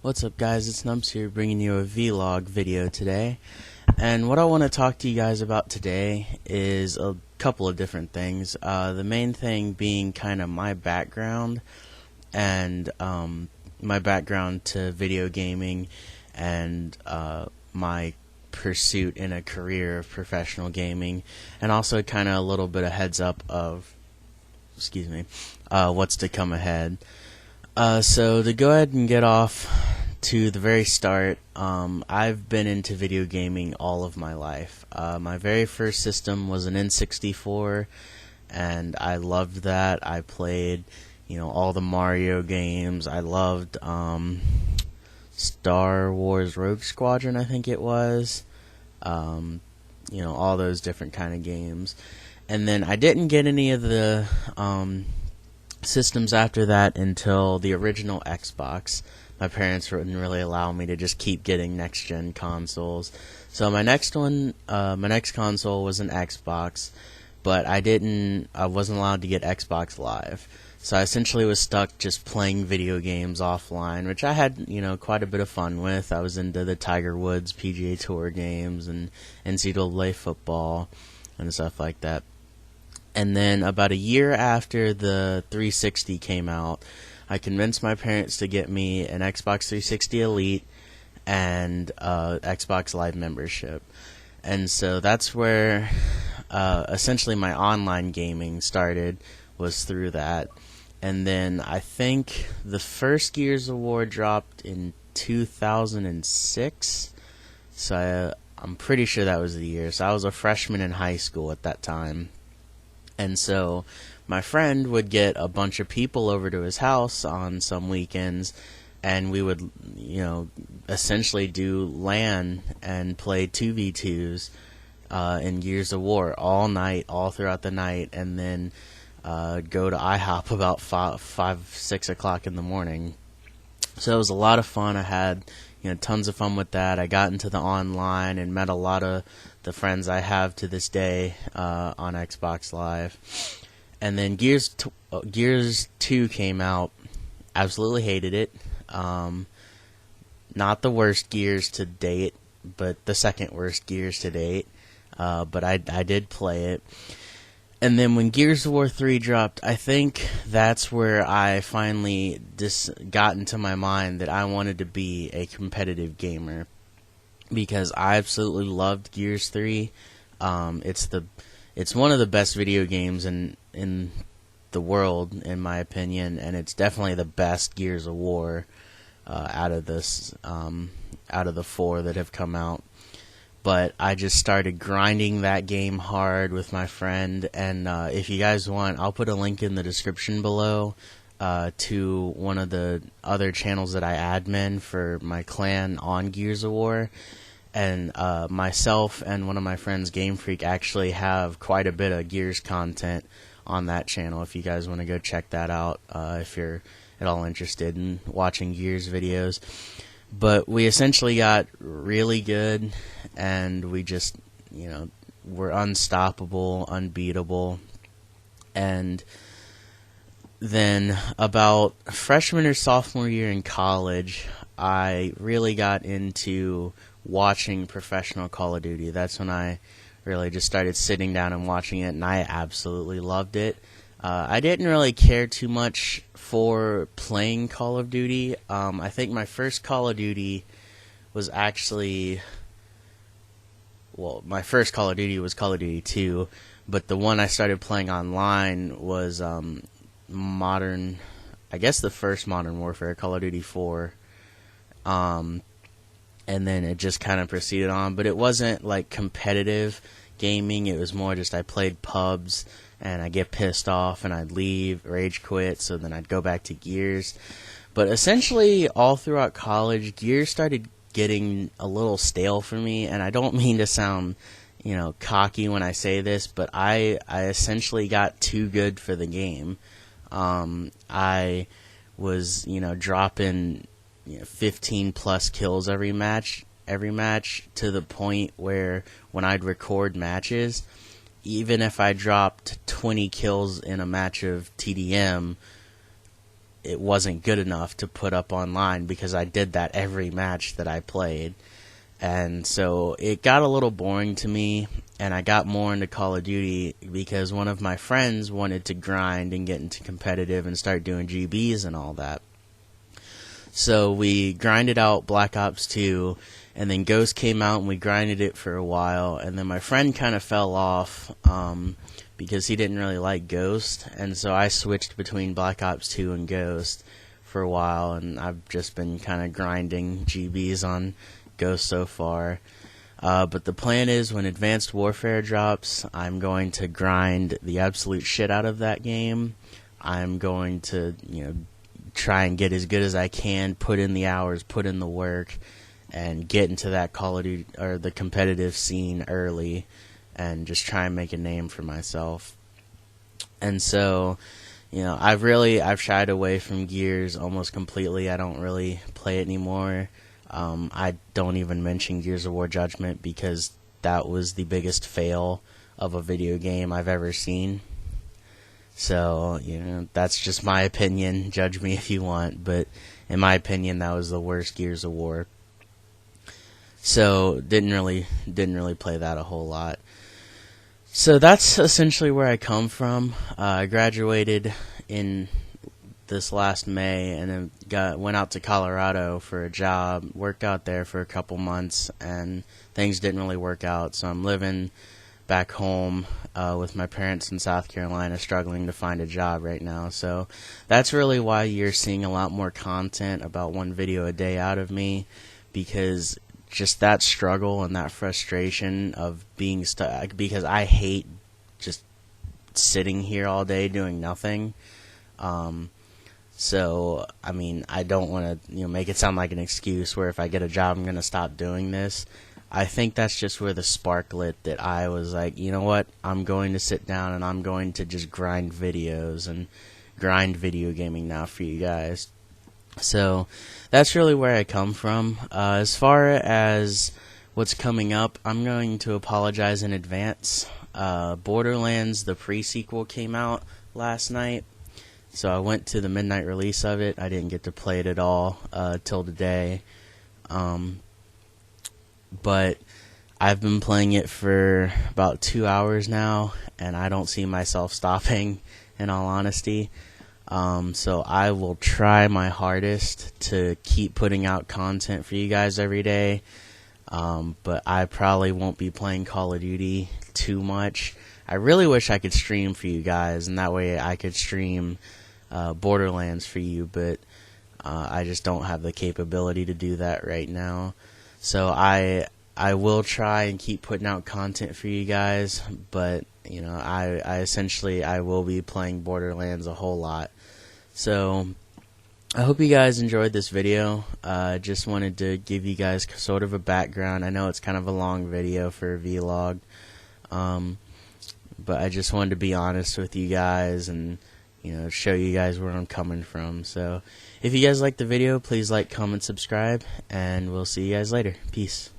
What's up guys, it's Nubs here bringing you a vlog video today, and what I want to talk to you guys about today is a couple of different things. The main thing being kind of my background and my background to video gaming and my pursuit in a career of professional gaming, and also kind of a little bit of heads up of what's to come ahead. So to go ahead and get off to the very start, I've been into video gaming all of my life. My very first system was an N64, and I loved that. I played, all the Mario games. I loved Star Wars Rogue Squadron, I think it was. All those different kind of games. And then I didn't get any of the systems after that until the original Xbox. My parents wouldn't really allow me to just keep getting next-gen consoles. So my next console was an Xbox, but I wasn't allowed to get Xbox Live. So I essentially was stuck just playing video games offline, which I had, quite a bit of fun with. I was into the Tiger Woods PGA Tour games and NCAA football and stuff like that. And then about a year after the 360 came out, I convinced my parents to get me an Xbox 360 Elite and Xbox Live membership. And so that's where essentially my online gaming started, was through that. And then I think the first Gears of War dropped in 2006, so I'm pretty sure that was the year. So I was a freshman in high school at that time. And so my friend would get a bunch of people over to his house on some weekends, and we would, essentially do LAN and play 2v2s in Gears of War all night, all throughout the night, and then go to IHOP about 5, 6 o'clock in the morning. So it was a lot of fun. I had tons of fun with that. I got into the online and met a lot of the friends I have to this day on Xbox Live. And then Gears 2 came out. Absolutely hated it. Not the worst Gears to date, but the second worst Gears to date. But I did play it. And then when Gears of War 3 dropped, I think that's where I finally got into my mind that I wanted to be a competitive gamer, because I absolutely loved Gears 3. It's one of the best video games in the world, in my opinion, and it's definitely the best Gears of War out of the 4 that have come out. But I just started grinding that game hard with my friend, and if you guys want, I'll put a link in the description below to one of the other channels that I admin for my clan on Gears of War. And myself and one of my friends, Game Freak, actually have quite a bit of Gears content on that channel, if you guys want to go check that out, if you're at all interested in watching Gears videos. But we essentially got really good, and we just, were unstoppable, unbeatable. And then about freshman or sophomore year in college, I really got into watching professional Call of Duty. That's when I really just started sitting down and watching it, and I absolutely loved it. I didn't really care too much for playing Call of Duty. I think my first Call of Duty was actually, my first Call of Duty was Call of Duty 2, but the one I started playing online was the first Modern Warfare, Call of Duty 4. And then it just kind of proceeded on, but it wasn't like competitive gaming. It was more just I played pubs, and I'd get pissed off, and I'd leave, rage quit, so then I'd go back to Gears. But essentially, all throughout college, Gears started getting a little stale for me, and I don't mean to sound, cocky when I say this, but I essentially got too good for the game. I was, dropping 15 plus kills every match, to the point where when I'd record matches, even if I dropped 20 kills in a match of TDM, it wasn't good enough to put up online because I did that every match that I played. And so it got a little boring to me, and I got more into Call of Duty because one of my friends wanted to grind and get into competitive and start doing GBs and all that. So we grinded out Black Ops 2, and then Ghost came out and we grinded it for a while, and then my friend kind of fell off because he didn't really like Ghost, and so I switched between Black Ops 2 and Ghost for a while, and I've just been kind of grinding GBs on Ghost so far. But the plan is when Advanced Warfare drops, I'm going to grind the absolute shit out of that game. I'm going to, try and get as good as I can, put in the hours, put in the work, and get into that Call of Duty or the competitive scene early, and just try and make a name for myself. And so, I've shied away from Gears almost completely. I don't really play it anymore. I don't even mention Gears of War Judgment because that was the biggest fail of a video game I've ever seen. So, that's just my opinion. Judge me if you want, but in my opinion, that was the worst Gears of War. So, didn't really play that a whole lot. So that's essentially where I come from. I graduated in this last May, and then went out to Colorado for a job, worked out there for a couple months, and things didn't really work out, so I'm living back home with my parents in South Carolina, struggling to find a job right now. So that's really why you're seeing a lot more content, about one video a day out of me, because just that struggle and that frustration of being stuck, because I hate just sitting here all day doing nothing. So, I don't want to, make it sound like an excuse where if I get a job, I'm going to stop doing this. I think that's just where the spark lit, that I was like, you know what, I'm going to sit down and I'm going to just grind videos and grind video gaming now for you guys. So, that's really where I come from. As far as what's coming up, I'm going to apologize in advance. Borderlands, the pre-sequel, came out last night. So I went to the midnight release of it. I didn't get to play it at all till today. But I've been playing it for about 2 hours now, and I don't see myself stopping, in all honesty. So I will try my hardest to keep putting out content for you guys every day. But I probably won't be playing Call of Duty too much. I really wish I could stream for you guys, and that way I could stream Borderlands for you, but I just don't have the capability to do that right now. So I will try and keep putting out content for you guys, but I essentially will be playing Borderlands a whole lot. So I hope you guys enjoyed this video. Just wanted to give you guys sort of a background. I know it's kind of a long video for a vlog, but I just wanted to be honest with you guys and show you guys where I'm coming from. So if you guys liked the video, please like, comment, subscribe, and we'll see you guys later. Peace.